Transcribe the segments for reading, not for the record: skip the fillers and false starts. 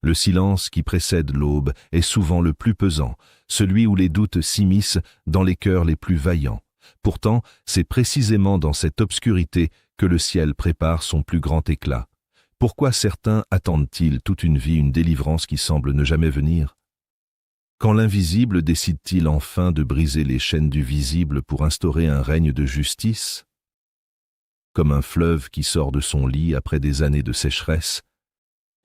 Le silence qui précède l'aube est souvent le plus pesant, celui où les doutes s'immiscent dans les cœurs les plus vaillants. Pourtant, c'est précisément dans cette obscurité que le ciel prépare son plus grand éclat. Pourquoi certains attendent-ils toute une vie une délivrance qui semble ne jamais venir? Quand l'invisible décide-t-il enfin de briser les chaînes du visible pour instaurer un règne de justice? Comme un fleuve qui sort de son lit après des années de sécheresse,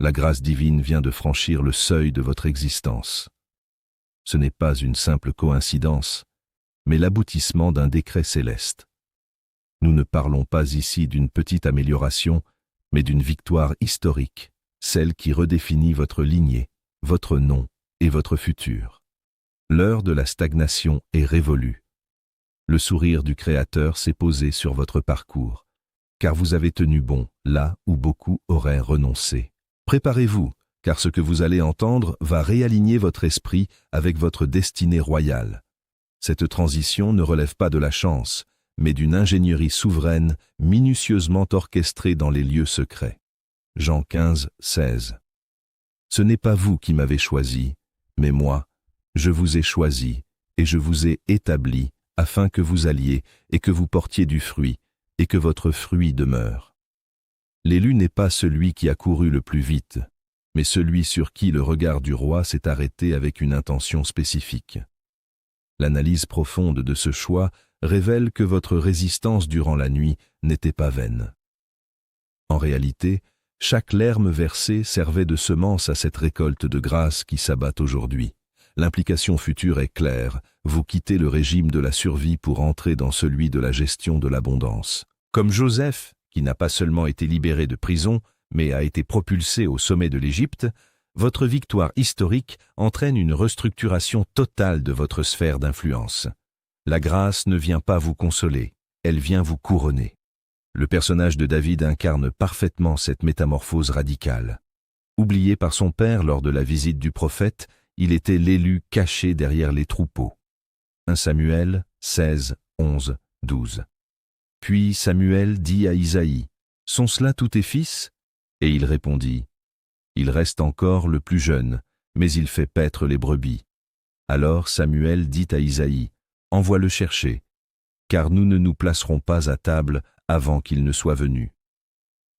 la grâce divine vient de franchir le seuil de votre existence. Ce n'est pas une simple coïncidence, mais l'aboutissement d'un décret céleste. Nous ne parlons pas ici d'une petite amélioration, mais d'une victoire historique, celle qui redéfinit votre lignée, votre nom et votre futur. L'heure de la stagnation est révolue. Le sourire du Créateur s'est posé sur votre parcours, car vous avez tenu bon là où beaucoup auraient renoncé. Préparez-vous, car ce que vous allez entendre va réaligner votre esprit avec votre destinée royale. Cette transition ne relève pas de la chance, mais d'une ingénierie souveraine minutieusement orchestrée dans les lieux secrets. Jean 15, 16. Ce n'est pas vous qui m'avez choisi, mais moi, je vous ai choisi et je vous ai établi afin que vous alliez et que vous portiez du fruit et que votre fruit demeure. L'élu n'est pas celui qui a couru le plus vite, mais celui sur qui le regard du roi s'est arrêté avec une intention spécifique. L'analyse profonde de ce choix révèle que votre résistance durant la nuit n'était pas vaine. En réalité, chaque lerme versée servait de semence à cette récolte de grâce qui s'abat aujourd'hui. L'implication future est claire, vous quittez le régime de la survie pour entrer dans celui de la gestion de l'abondance. Comme Joseph, qui n'a pas seulement été libéré de prison, mais a été propulsé au sommet de l'Égypte, votre victoire historique entraîne une restructuration totale de votre sphère d'influence. La grâce ne vient pas vous consoler, elle vient vous couronner. Le personnage de David incarne parfaitement cette métamorphose radicale. Oublié par son père lors de la visite du prophète, il était l'élu caché derrière les troupeaux. 1 Samuel 16, 11, 12. Puis Samuel dit à Isaïe, « Sont cela tous tes fils ?» Et il répondit, « Il reste encore le plus jeune, mais il fait paître les brebis. » Alors Samuel dit à Isaïe, « Envoie-le chercher, car nous ne nous placerons pas à table avant qu'il ne soit venu. »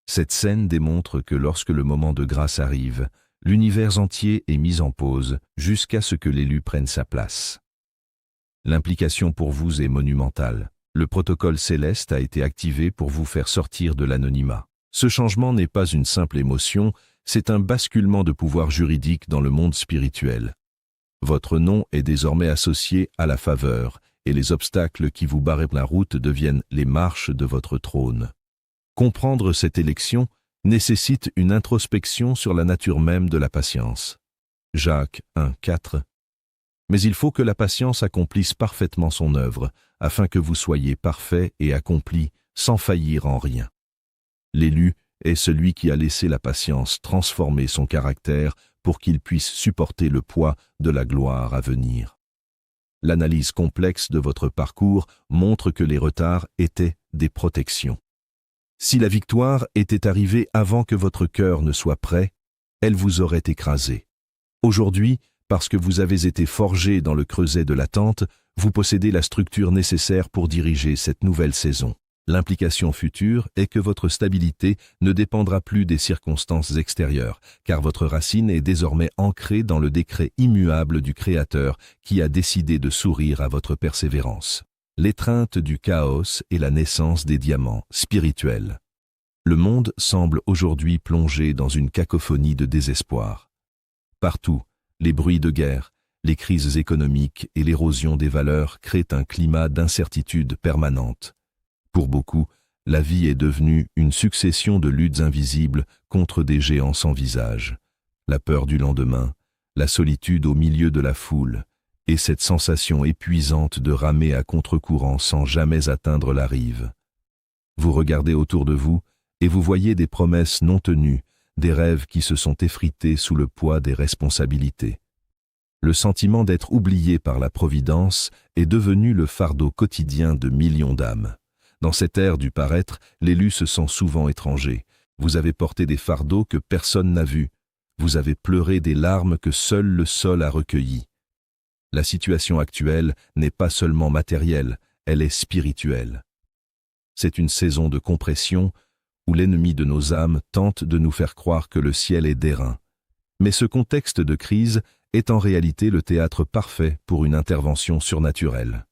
Cette scène démontre que lorsque le moment de grâce arrive, l'univers entier est mis en pause jusqu'à ce que l'élu prenne sa place. L'implication pour vous est monumentale. Le protocole céleste a été activé pour vous faire sortir de l'anonymat. Ce changement n'est pas une simple émotion, c'est un basculement de pouvoir juridique dans le monde spirituel. Votre nom est désormais associé à la faveur, et les obstacles qui vous barraient la route deviennent les marches de votre trône. Comprendre cette élection nécessite une introspection sur la nature même de la patience. Jacques 1, 4. Mais il faut que la patience accomplisse parfaitement son œuvre, afin que vous soyez parfait et accompli, sans faillir en rien. L'élu est celui qui a laissé la patience transformer son caractère pour qu'il puisse supporter le poids de la gloire à venir. L'analyse complexe de votre parcours montre que les retards étaient des protections. Si la victoire était arrivée avant que votre cœur ne soit prêt, elle vous aurait écrasé. Aujourd'hui, parce que vous avez été forgé dans le creuset de l'attente, vous possédez la structure nécessaire pour diriger cette nouvelle saison. L'implication future est que votre stabilité ne dépendra plus des circonstances extérieures, car votre racine est désormais ancrée dans le décret immuable du Créateur qui a décidé de sourire à votre persévérance. L'étreinte du chaos et la naissance des diamants spirituels. Le monde semble aujourd'hui plongé dans une cacophonie de désespoir. Partout, les bruits de guerre, les crises économiques et l'érosion des valeurs créent un climat d'incertitude permanente. Pour beaucoup, la vie est devenue une succession de luttes invisibles contre des géants sans visage. La peur du lendemain, la solitude au milieu de la foule, et cette sensation épuisante de ramer à contre-courant sans jamais atteindre la rive. Vous regardez autour de vous et vous voyez des promesses non tenues, des rêves qui se sont effrités sous le poids des responsabilités. Le sentiment d'être oublié par la Providence est devenu le fardeau quotidien de millions d'âmes. Dans cette ère du paraître, l'élu se sent souvent étranger. Vous avez porté des fardeaux que personne n'a vus. vous avez pleuré des larmes que seul le sol a recueillies. La situation actuelle n'est pas seulement matérielle, elle est spirituelle. C'est une saison de compression où l'ennemi de nos âmes tente de nous faire croire que le ciel est d'airain. Mais ce contexte de crise est en réalité le théâtre parfait pour une intervention surnaturelle.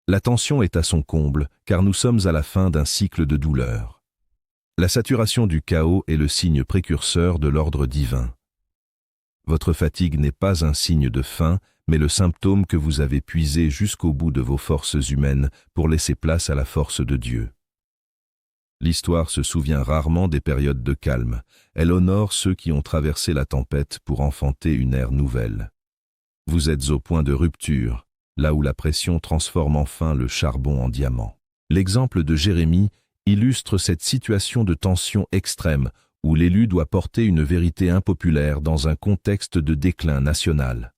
La tension est à son comble, car nous sommes à la fin d'un cycle de douleur. La saturation du chaos est le signe précurseur de l'ordre divin. Votre fatigue n'est pas un signe de fin, mais le symptôme que vous avez puisé jusqu'au bout de vos forces humaines pour laisser place à la force de Dieu. L'histoire se souvient rarement des périodes de calme. Elle honore ceux qui ont traversé la tempête pour enfanter une ère nouvelle. Vous êtes au point de rupture, là où la pression transforme enfin le charbon en diamant. L'exemple de Jérémie illustre cette situation de tension extrême où l'élu doit porter une vérité impopulaire dans un contexte de déclin national.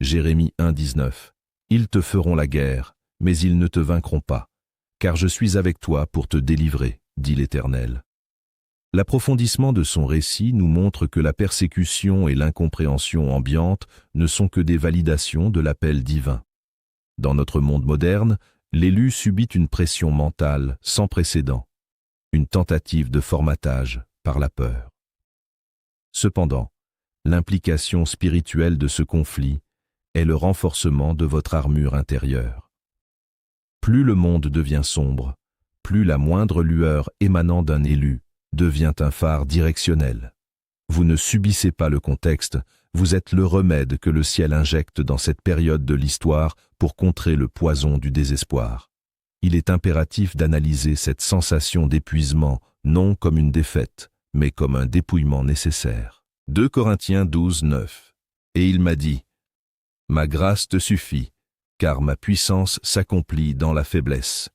Jérémie 1,19 « Ils te feront la guerre, mais ils ne te vaincront pas, car je suis avec toi pour te délivrer, dit l'Éternel. » L'approfondissement de son récit nous montre que la persécution et l'incompréhension ambiante ne sont que des validations de l'appel divin. Dans notre monde moderne, l'élu subit une pression mentale sans précédent, une tentative de formatage par la peur. Cependant, l'implication spirituelle de ce conflit est le renforcement de votre armure intérieure. Plus le monde devient sombre, plus la moindre lueur émanant d'un élu devient un phare directionnel. Vous ne subissez pas le contexte, vous êtes le remède que le ciel injecte dans cette période de l'histoire pour contrer le poison du désespoir. Il est impératif d'analyser cette sensation d'épuisement non comme une défaite, mais comme un dépouillement nécessaire. 2 Corinthiens 12:9. Et il m'a dit, « Ma grâce te suffit, car ma puissance s'accomplit dans la faiblesse.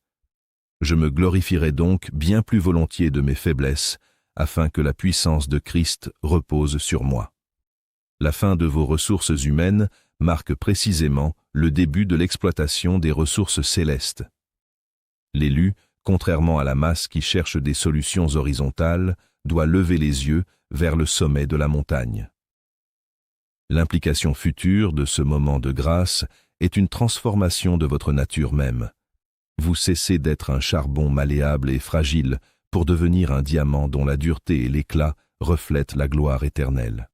Je me glorifierai donc bien plus volontiers de mes faiblesses, afin que la puissance de Christ repose sur moi. » La fin de vos ressources humaines marque précisément le début de l'exploitation des ressources célestes. L'élu, contrairement à la masse qui cherche des solutions horizontales, doit lever les yeux vers le sommet de la montagne. L'implication future de ce moment de grâce est une transformation de votre nature même. Vous cessez d'être un charbon malléable et fragile pour devenir un diamant dont la dureté et l'éclat reflètent la gloire éternelle.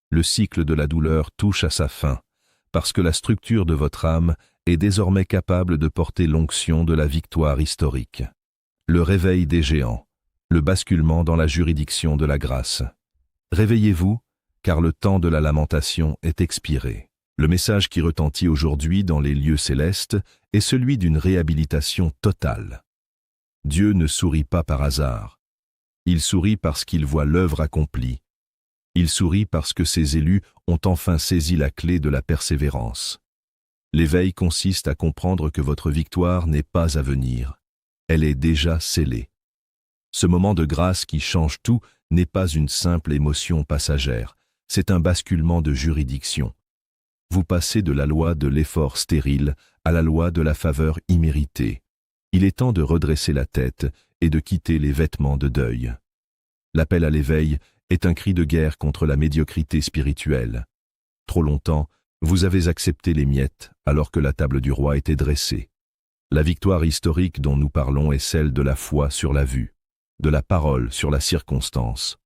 Le cycle de la douleur touche à sa fin, parce que la structure de votre âme est désormais capable de porter l'onction de la victoire historique. Le réveil des géants, le basculement dans la juridiction de la grâce. Réveillez-vous, car le temps de la lamentation est expiré. Le message qui retentit aujourd'hui dans les lieux célestes est celui d'une réhabilitation totale. Dieu ne sourit pas par hasard. Il sourit parce qu'il voit l'œuvre accomplie. Il sourit parce que ses élus ont enfin saisi la clé de la persévérance. L'éveil consiste à comprendre que votre victoire n'est pas à venir. Elle est déjà scellée. Ce moment de grâce qui change tout n'est pas une simple émotion passagère, c'est un basculement de juridiction. Vous passez de la loi de l'effort stérile à la loi de la faveur imméritée. Il est temps de redresser la tête et de quitter les vêtements de deuil. L'appel à l'éveil est un cri de guerre contre la médiocrité spirituelle. Trop longtemps, vous avez accepté les miettes alors que la table du roi était dressée. La victoire historique dont nous parlons est celle de la foi sur la vue, de la parole sur la circonstance.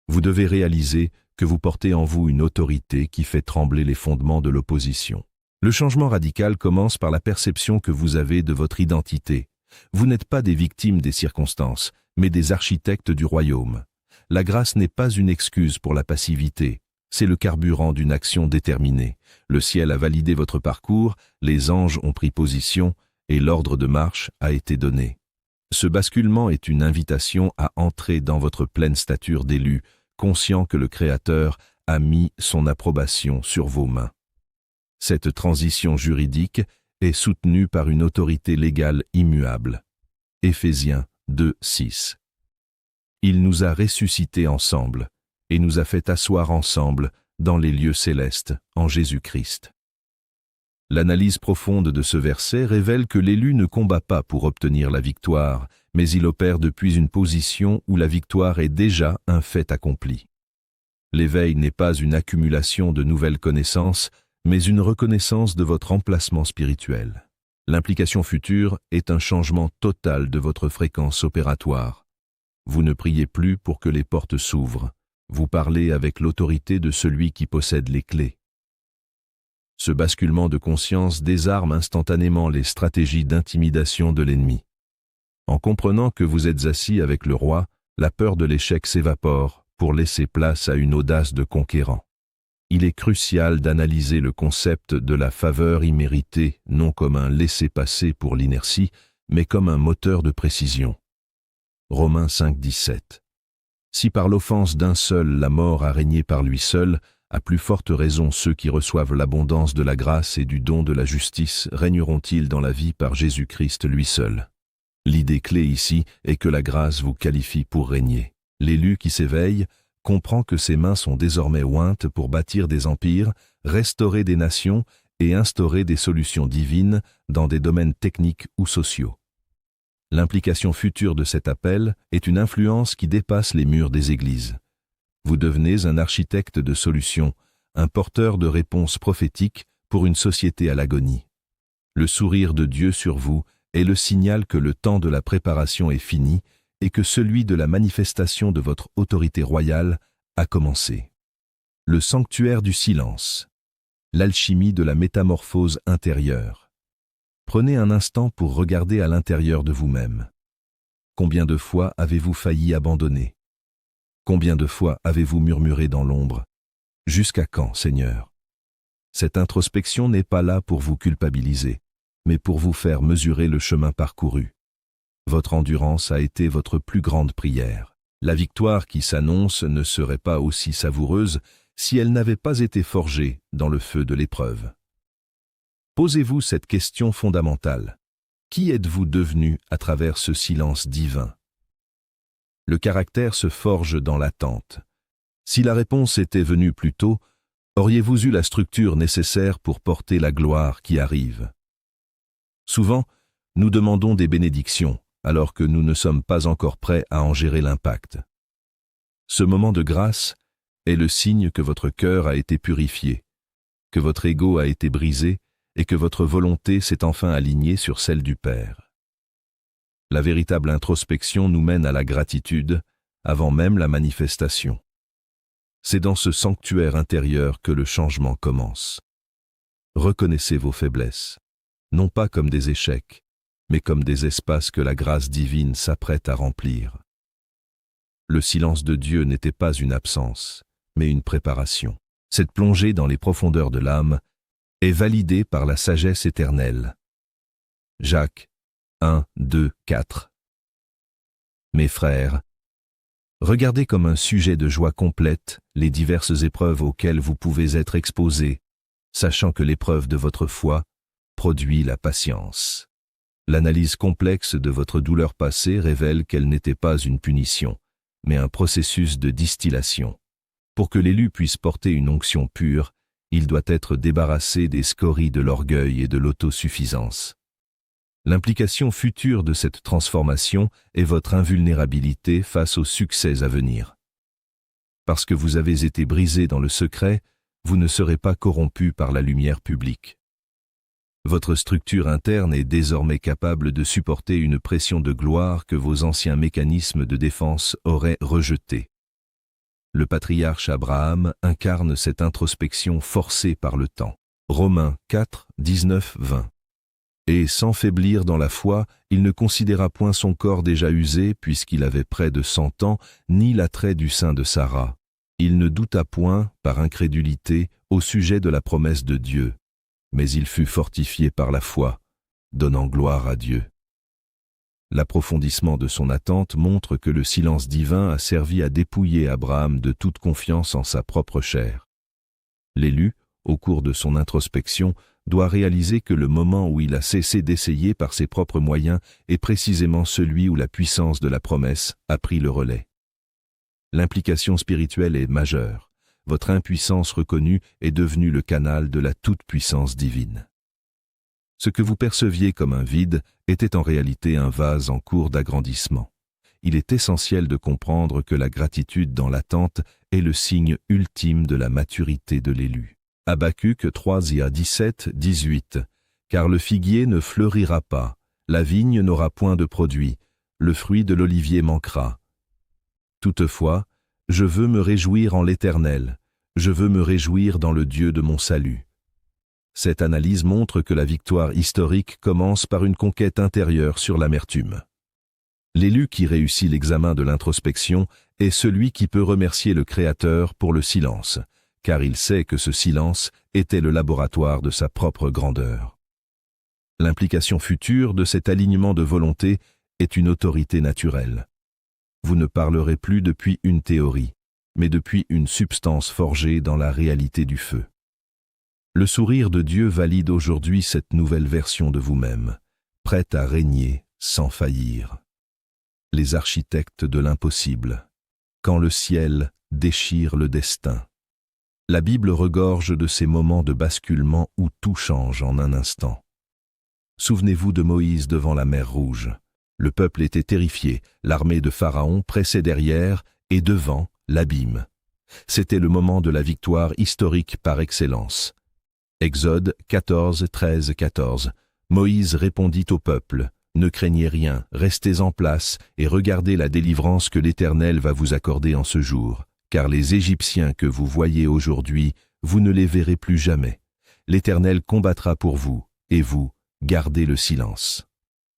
Vous devez réaliser que vous portez en vous une autorité qui fait trembler les fondements de l'opposition. Le changement radical commence par la perception que vous avez de votre identité. Vous n'êtes pas des victimes des circonstances, mais des architectes du royaume. La grâce n'est pas une excuse pour la passivité, c'est le carburant d'une action déterminée. Le ciel a validé votre parcours, les anges ont pris position et l'ordre de marche a été donné. Ce basculement est une invitation à entrer dans votre pleine stature d'élu, conscient que le Créateur a mis son approbation sur vos mains. Cette transition juridique est soutenue par une autorité légale immuable. Éphésiens 2:6. Il nous a ressuscités ensemble et nous a fait asseoir ensemble dans les lieux célestes en Jésus-Christ. L'analyse profonde de ce verset révèle que l'élu ne combat pas pour obtenir la victoire, mais il opère depuis une position où la victoire est déjà un fait accompli. L'éveil n'est pas une accumulation de nouvelles connaissances, mais une reconnaissance de votre emplacement spirituel. L'implication future est un changement total de votre fréquence opératoire. Vous ne priez plus pour que les portes s'ouvrent. Vous parlez avec l'autorité de celui qui possède les clés. Ce basculement de conscience désarme instantanément les stratégies d'intimidation de l'ennemi. En comprenant que vous êtes assis avec le roi, la peur de l'échec s'évapore pour laisser place à une audace de conquérant. Il est crucial d'analyser le concept de la faveur imméritée non comme un laissez-passer pour l'inertie, mais comme un moteur de précision. Romains 5,17. Si par l'offense d'un seul la mort a régné par lui seul, à plus forte raison ceux qui reçoivent l'abondance de la grâce et du don de la justice régneront-ils dans la vie par Jésus-Christ lui seul. L'idée clé ici est que la grâce vous qualifie pour régner. L'élu qui s'éveille comprend que ses mains sont désormais ointes pour bâtir des empires, restaurer des nations et instaurer des solutions divines dans des domaines techniques ou sociaux. L'implication future de cet appel est une influence qui dépasse les murs des églises. Vous devenez un architecte de solutions, un porteur de réponses prophétiques pour une société à l'agonie. Le sourire de Dieu sur vous est le signal que le temps de la préparation est fini et que celui de la manifestation de votre autorité royale a commencé. Le sanctuaire du silence, l'alchimie de la métamorphose intérieure. Prenez un instant pour regarder à l'intérieur de vous-même. Combien de fois avez-vous failli abandonner? Combien de fois avez-vous murmuré dans l'ombre? Jusqu'à quand, Seigneur? Cette introspection n'est pas là pour vous culpabiliser, mais pour vous faire mesurer le chemin parcouru. Votre endurance a été votre plus grande prière. La victoire qui s'annonce ne serait pas aussi savoureuse si elle n'avait pas été forgée dans le feu de l'épreuve. Posez-vous cette question fondamentale. Qui êtes-vous devenu à travers ce silence divin? Le caractère se forge dans l'attente. Si la réponse était venue plus tôt, auriez-vous eu la structure nécessaire pour porter la gloire qui arrive? Souvent, nous demandons des bénédictions, alors que nous ne sommes pas encore prêts à en gérer l'impact. Ce moment de grâce est le signe que votre cœur a été purifié, que votre ego a été brisé et que votre volonté s'est enfin alignée sur celle du Père. La véritable introspection nous mène à la gratitude avant même la manifestation. C'est dans ce sanctuaire intérieur que le changement commence. Reconnaissez vos faiblesses, non pas comme des échecs, mais comme des espaces que la grâce divine s'apprête à remplir. Le silence de Dieu n'était pas une absence, mais une préparation. Cette plongée dans les profondeurs de l'âme est validée par la sagesse éternelle. Jacques 1, 2, 4. Mes frères, regardez comme un sujet de joie complète les diverses épreuves auxquelles vous pouvez être exposés, sachant que l'épreuve de votre foi produit la patience. L'analyse complexe de votre douleur passée révèle qu'elle n'était pas une punition, mais un processus de distillation. Pour que l'élu puisse porter une onction pure, il doit être débarrassé des scories de l'orgueil et de l'autosuffisance. L'implication future de cette transformation est votre invulnérabilité face aux succès à venir. Parce que vous avez été brisé dans le secret, vous ne serez pas corrompu par la lumière publique. Votre structure interne est désormais capable de supporter une pression de gloire que vos anciens mécanismes de défense auraient rejetée. Le patriarche Abraham incarne cette introspection forcée par le temps. Romains 4, 19, 20. Et sans faiblir dans la foi, il ne considéra point son corps déjà usé, puisqu'il avait près de 100 ans, ni l'attrait du sein de Sarah. Il ne douta point, par incrédulité, au sujet de la promesse de Dieu. Mais il fut fortifié par la foi, donnant gloire à Dieu. L'approfondissement de son attente montre que le silence divin a servi à dépouiller Abraham de toute confiance en sa propre chair. L'élu, au cours de son introspection, doit réaliser que le moment où il a cessé d'essayer par ses propres moyens est précisément celui où la puissance de la promesse a pris le relais. L'implication spirituelle est majeure. Votre impuissance reconnue est devenue le canal de la toute-puissance divine. Ce que vous perceviez comme un vide était en réalité un vase en cours d'agrandissement. Il est essentiel de comprendre que la gratitude dans l'attente est le signe ultime de la maturité de l'élu. Habacuc 3:17-18. Car le figuier ne fleurira pas, la vigne n'aura point de produit, le fruit de l'olivier manquera. Toutefois, je veux me réjouir en l'Éternel, je veux me réjouir dans le Dieu de mon salut. Cette analyse montre que la victoire historique commence par une conquête intérieure sur l'amertume. L'élu qui réussit l'examen de l'introspection est celui qui peut remercier le Créateur pour le silence, car il sait que ce silence était le laboratoire de sa propre grandeur. L'implication future de cet alignement de volonté est une autorité naturelle. Vous ne parlerez plus depuis une théorie, mais depuis une substance forgée dans la réalité du feu. Le sourire de Dieu valide aujourd'hui cette nouvelle version de vous-même, prête à régner sans faillir. Les architectes de l'impossible, quand le ciel déchire le destin. La Bible regorge de ces moments de basculement où tout change en un instant. Souvenez-vous de Moïse devant la mer Rouge. Le peuple était terrifié, l'armée de Pharaon pressait derrière et devant l'abîme. C'était le moment de la victoire historique par excellence. Exode 14:13-14. Moïse répondit au peuple, « Ne craignez rien, restez en place et regardez la délivrance que l'Éternel va vous accorder en ce jour, car les Égyptiens que vous voyez aujourd'hui, vous ne les verrez plus jamais. L'Éternel combattra pour vous, et vous, gardez le silence. »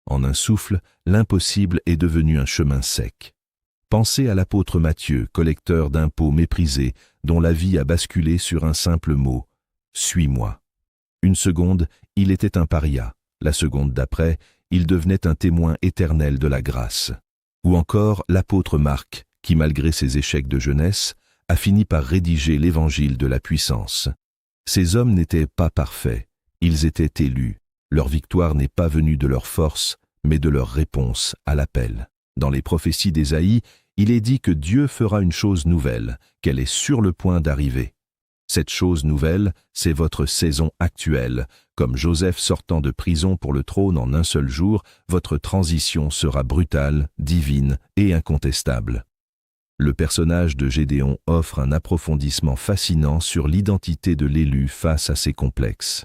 En un souffle, l'impossible est devenu un chemin sec. Pensez à l'apôtre Matthieu, collecteur d'impôts méprisé, dont la vie a basculé sur un simple mot, « Suis-moi ». Une seconde, il était un paria. La seconde d'après, il devenait un témoin éternel de la grâce. Ou encore l'apôtre Marc, qui malgré ses échecs de jeunesse, a fini par rédiger l'évangile de la puissance. Ces hommes n'étaient pas parfaits, ils étaient élus. Leur victoire n'est pas venue de leur force, mais de leur réponse à l'appel. Dans les prophéties d'Ésaïe, il est dit que Dieu fera une chose nouvelle, qu'elle est sur le point d'arriver. Cette chose nouvelle, c'est votre saison actuelle. Comme Joseph sortant de prison pour le trône en un seul jour, votre transition sera brutale, divine et incontestable. Le personnage de Gédéon offre un approfondissement fascinant sur l'identité de l'élu face à ses complexes.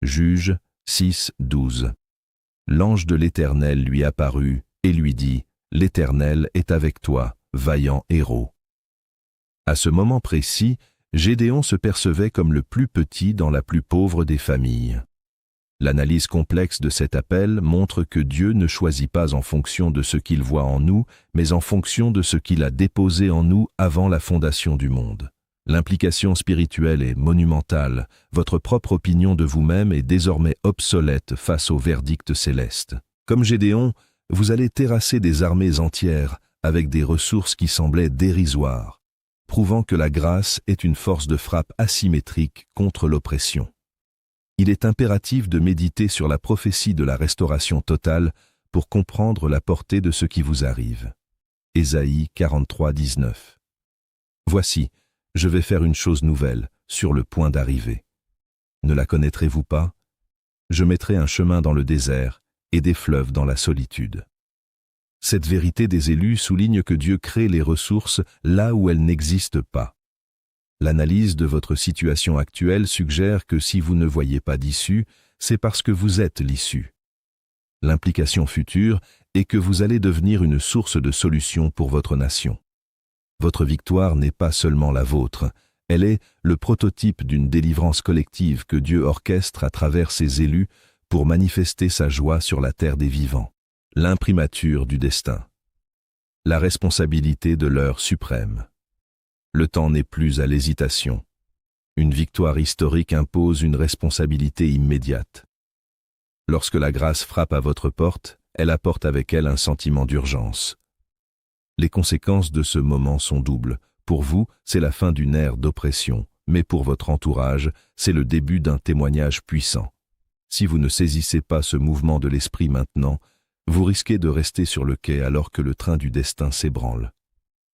Juges 6:12. L'ange de l'Éternel lui apparut et lui dit « L'Éternel est avec toi, vaillant héros. » À ce moment précis, Gédéon se percevait comme le plus petit dans la plus pauvre des familles. L'analyse complexe de cet appel montre que Dieu ne choisit pas en fonction de ce qu'il voit en nous, mais en fonction de ce qu'il a déposé en nous avant la fondation du monde. L'implication spirituelle est monumentale, votre propre opinion de vous-même est désormais obsolète face au verdict céleste. Comme Gédéon, vous allez terrasser des armées entières avec des ressources qui semblaient dérisoires, prouvant que la grâce est une force de frappe asymétrique contre l'oppression. Il est impératif de méditer sur la prophétie de la restauration totale pour comprendre la portée de ce qui vous arrive. Ésaïe 43:19. Voici, je vais faire une chose nouvelle, sur le point d'arriver. Ne la connaîtrez-vous pas? Je mettrai un chemin dans le désert et des fleuves dans la solitude. Cette vérité des élus souligne que Dieu crée les ressources là où elles n'existent pas. L'analyse de votre situation actuelle suggère que si vous ne voyez pas d'issue, c'est parce que vous êtes l'issue. L'implication future est que vous allez devenir une source de solution pour votre nation. Votre victoire n'est pas seulement la vôtre, elle est le prototype d'une délivrance collective que Dieu orchestre à travers ses élus pour manifester sa joie sur la terre des vivants. L'imprimature du destin. La responsabilité de l'heure suprême. Le temps n'est plus à l'hésitation. Une victoire historique impose une responsabilité immédiate. Lorsque la grâce frappe à votre porte, elle apporte avec elle un sentiment d'urgence. Les conséquences de ce moment sont doubles. Pour vous, c'est la fin d'une ère d'oppression, mais pour votre entourage, c'est le début d'un témoignage puissant. Si vous ne saisissez pas ce mouvement de l'esprit maintenant, vous risquez de rester sur le quai alors que le train du destin s'ébranle.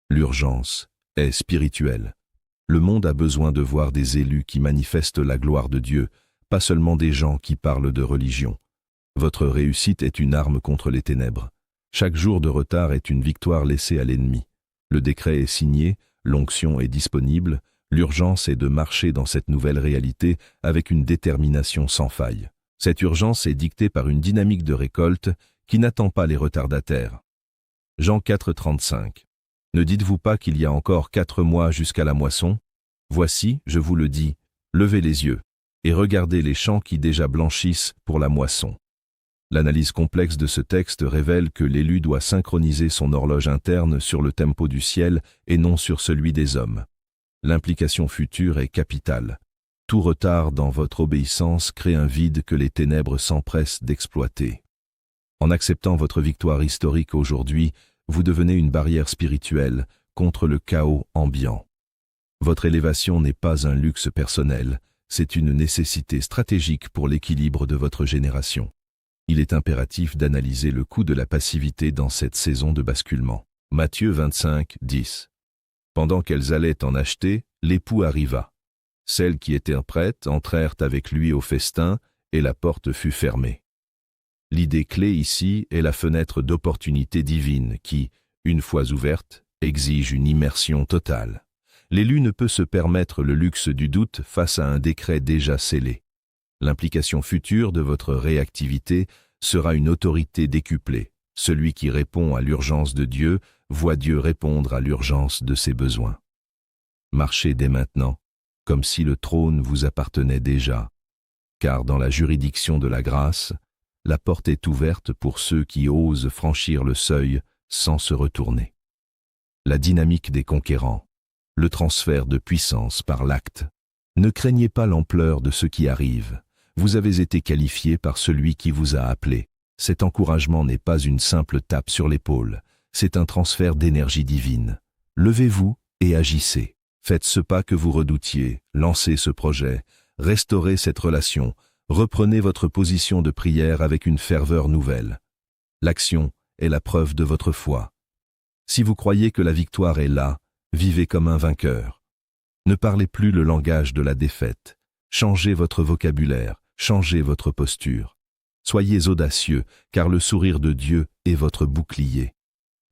L'urgence est spirituelle. Le monde a besoin de voir des élus qui manifestent la gloire de Dieu, pas seulement des gens qui parlent de religion. Votre réussite est une arme contre les ténèbres. Chaque jour de retard est une victoire laissée à l'ennemi. Le décret est signé, L'onction est disponible, l'urgence est de marcher dans cette nouvelle réalité avec une détermination sans faille. Cette urgence est dictée par une dynamique de récolte qui n'attend pas les retardataires. Jean 4,35. Ne dites-vous pas qu'il y a encore 4 mois jusqu'à la moisson? Voici, je vous le dis, levez les yeux et regardez les champs qui déjà blanchissent pour la moisson. L'analyse complexe de ce texte révèle que l'élu doit synchroniser son horloge interne sur le tempo du ciel et non sur celui des hommes. L'implication future est capitale. Tout retard dans votre obéissance crée un vide que les ténèbres s'empressent d'exploiter. En acceptant votre victoire historique aujourd'hui, vous devenez une barrière spirituelle contre le chaos ambiant. Votre élévation n'est pas un luxe personnel, c'est une nécessité stratégique pour l'équilibre de votre génération. Il est impératif d'analyser le coût de la passivité dans cette saison de basculement. Matthieu 25, 10. Pendant qu'elles allaient en acheter, l'époux arriva. Celles qui étaient prêtes entrèrent avec lui au festin, et la porte fut fermée. L'idée clé ici est la fenêtre d'opportunité divine qui, une fois ouverte, exige une immersion totale. L'élu ne peut se permettre le luxe du doute face à un décret déjà scellé. L'implication future de votre réactivité sera une autorité décuplée. Celui qui répond à l'urgence de Dieu voit Dieu répondre à l'urgence de ses besoins. Marchez dès maintenant, comme si le trône vous appartenait déjà, car dans la juridiction de la grâce, la porte est ouverte pour ceux qui osent franchir le seuil sans se retourner. La dynamique des conquérants, le transfert de puissance par l'acte. Ne craignez pas l'ampleur de ce qui arrive. Vous avez été qualifié par celui qui vous a appelé. Cet encouragement n'est pas une simple tape sur l'épaule, c'est un transfert d'énergie divine. Levez-vous et agissez. Faites ce pas que vous redoutiez, lancez ce projet, restaurez cette relation, reprenez votre position de prière avec une ferveur nouvelle. L'action est la preuve de votre foi. Si vous croyez que la victoire est là, vivez comme un vainqueur. Ne parlez plus le langage de la défaite. Changez votre vocabulaire, changez votre posture. Soyez audacieux, car le sourire de Dieu est votre bouclier.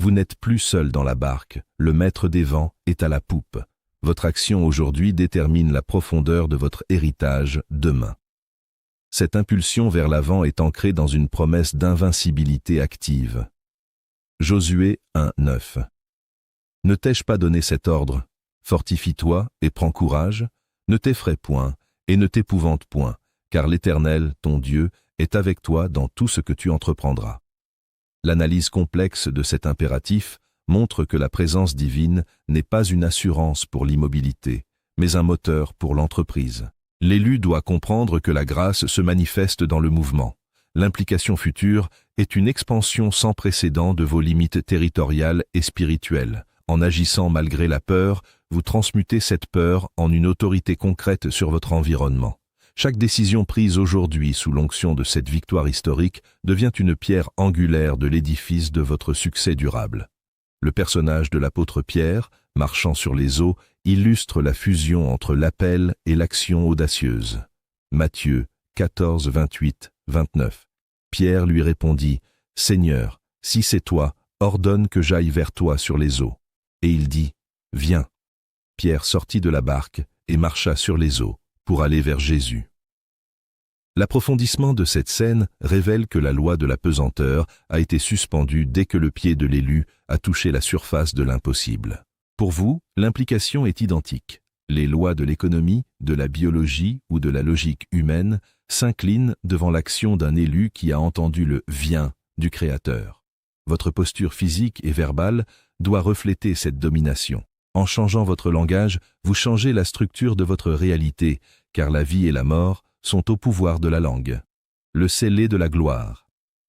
Vous n'êtes plus seul dans la barque, le maître des vents est à la poupe. Votre action aujourd'hui détermine la profondeur de votre héritage demain. Cette impulsion vers l'avant est ancrée dans une promesse d'invincibilité active. Josué 1, 9. Ne t'ai-je pas donné cet ordre? Fortifie-toi et prends courage, ne t'effraie point et ne t'épouvante point, car l'Éternel, ton Dieu, est avec toi dans tout ce que tu entreprendras. L'analyse complexe de cet impératif montre que la présence divine n'est pas une assurance pour l'immobilité, mais un moteur pour l'entreprise. L'élu doit comprendre que la grâce se manifeste dans le mouvement. L'implication future est une expansion sans précédent de vos limites territoriales et spirituelles. En agissant malgré la peur, vous transmutez cette peur en une autorité concrète sur votre environnement. Chaque décision prise aujourd'hui sous l'onction de cette victoire historique devient une pierre angulaire de l'édifice de votre succès durable. Le personnage de l'apôtre Pierre, marchant sur les eaux, illustre la fusion entre l'appel et l'action audacieuse. Matthieu 14, 28, 29. Pierre lui répondit, « Seigneur, si c'est toi, ordonne que j'aille vers toi sur les eaux. » Et il dit, « Viens. » Pierre sortit de la barque et marcha sur les eaux pour aller vers Jésus. L'approfondissement de cette scène révèle que la loi de la pesanteur a été suspendue dès que le pied de l'élu a touché la surface de l'impossible. Pour vous, l'implication est identique. Les lois de l'économie, de la biologie ou de la logique humaine s'inclinent devant l'action d'un élu qui a entendu le « viens » du Créateur. Votre posture physique et verbale doit refléter cette domination. En changeant votre langage, vous changez la structure de votre réalité, car la vie et la mort sont au pouvoir de la langue. Le scellé de la gloire.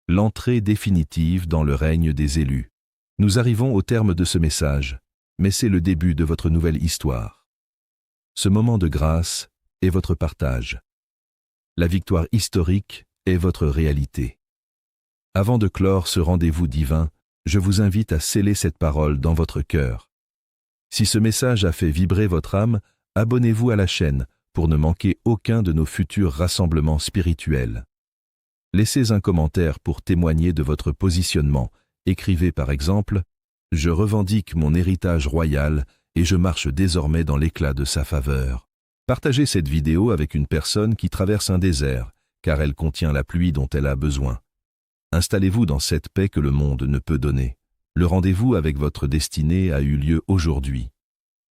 L'entrée définitive dans le règne des élus. Nous arrivons au terme de ce message, mais c'est le début de votre nouvelle histoire. Ce moment de grâce est votre partage. La victoire historique est votre réalité. Avant de clore ce rendez-vous divin, je vous invite à sceller cette parole dans votre cœur. Si ce message a fait vibrer votre âme, abonnez-vous à la chaîne pour ne manquer aucun de nos futurs rassemblements spirituels. Laissez un commentaire pour témoigner de votre positionnement. Écrivez par exemple « Je revendique mon héritage royal et je marche désormais dans l'éclat de sa faveur. Partagez cette vidéo avec une personne qui traverse un désert, car elle contient la pluie dont elle a besoin. Installez-vous dans cette paix que le monde ne peut donner. Le rendez-vous avec votre destinée a eu lieu aujourd'hui.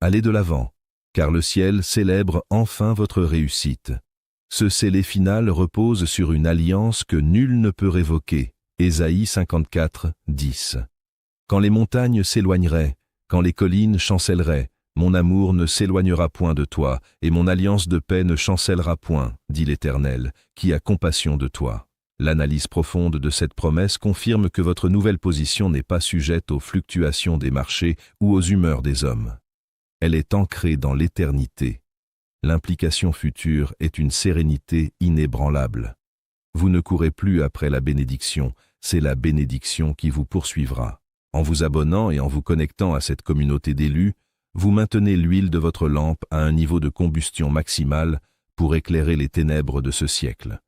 Allez de l'avant, car le ciel célèbre enfin votre réussite. Ce scellé final repose sur une alliance que nul ne peut révoquer. Ésaïe 54, 10. Quand les montagnes s'éloigneraient, quand les collines chancelleraient, mon amour ne s'éloignera point de toi, et mon alliance de paix ne chancellera point, dit l'Éternel, qui a compassion de toi. L'analyse profonde de cette promesse confirme que votre nouvelle position n'est pas sujette aux fluctuations des marchés ou aux humeurs des hommes. Elle est ancrée dans l'éternité. L'implication future est une sérénité inébranlable. Vous ne courez plus après la bénédiction, c'est la bénédiction qui vous poursuivra. En vous abonnant et en vous connectant à cette communauté d'élus, vous maintenez l'huile de votre lampe à un niveau de combustion maximal pour éclairer les ténèbres de ce siècle.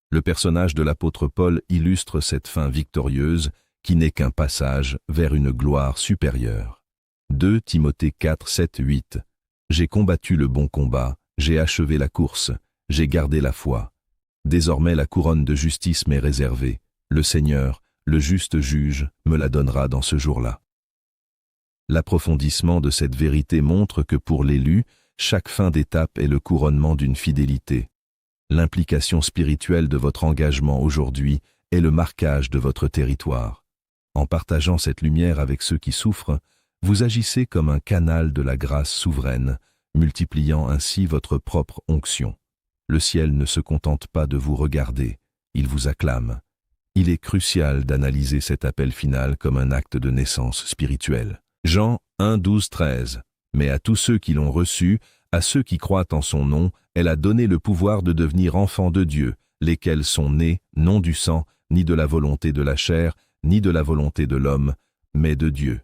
Le personnage de l'apôtre Paul illustre cette fin victorieuse qui n'est qu'un passage vers une gloire supérieure. 2 Timothée 4, 7, 8. J'ai combattu le bon combat, j'ai achevé la course, j'ai gardé la foi. Désormais la couronne de justice m'est réservée. Le Seigneur, le juste juge, me la donnera dans ce jour-là. L'approfondissement de cette vérité montre que pour l'élu, chaque fin d'étape est le couronnement d'une fidélité. L'implication spirituelle de votre engagement aujourd'hui est le marquage de votre territoire. En partageant cette lumière avec ceux qui souffrent, vous agissez comme un canal de la grâce souveraine, multipliant ainsi votre propre onction. Le ciel ne se contente pas de vous regarder, il vous acclame. Il est crucial d'analyser cet appel final comme un acte de naissance spirituelle. Jean 1, 12, 13. Mais à tous ceux qui l'ont reçu, à ceux qui croient en son nom, elle a donné le pouvoir de devenir enfants de Dieu, lesquels sont nés, non du sang, ni de la volonté de la chair, ni de la volonté de l'homme, mais de Dieu.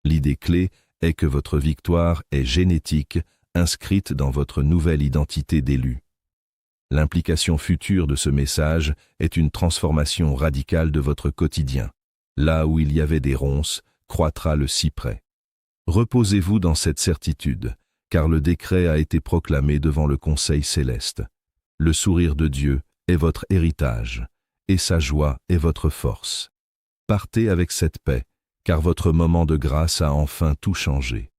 L'idée clé est que votre victoire est génétique, inscrite dans votre nouvelle identité d'élu. L'implication future de ce message est une transformation radicale de votre quotidien. Là où il y avait des ronces, croîtra le cyprès. Reposez-vous dans cette certitude, car le décret a été proclamé devant le Conseil céleste. Le sourire de Dieu est votre héritage, et sa joie est votre force. Partez avec cette paix, car votre moment de grâce a enfin tout changé.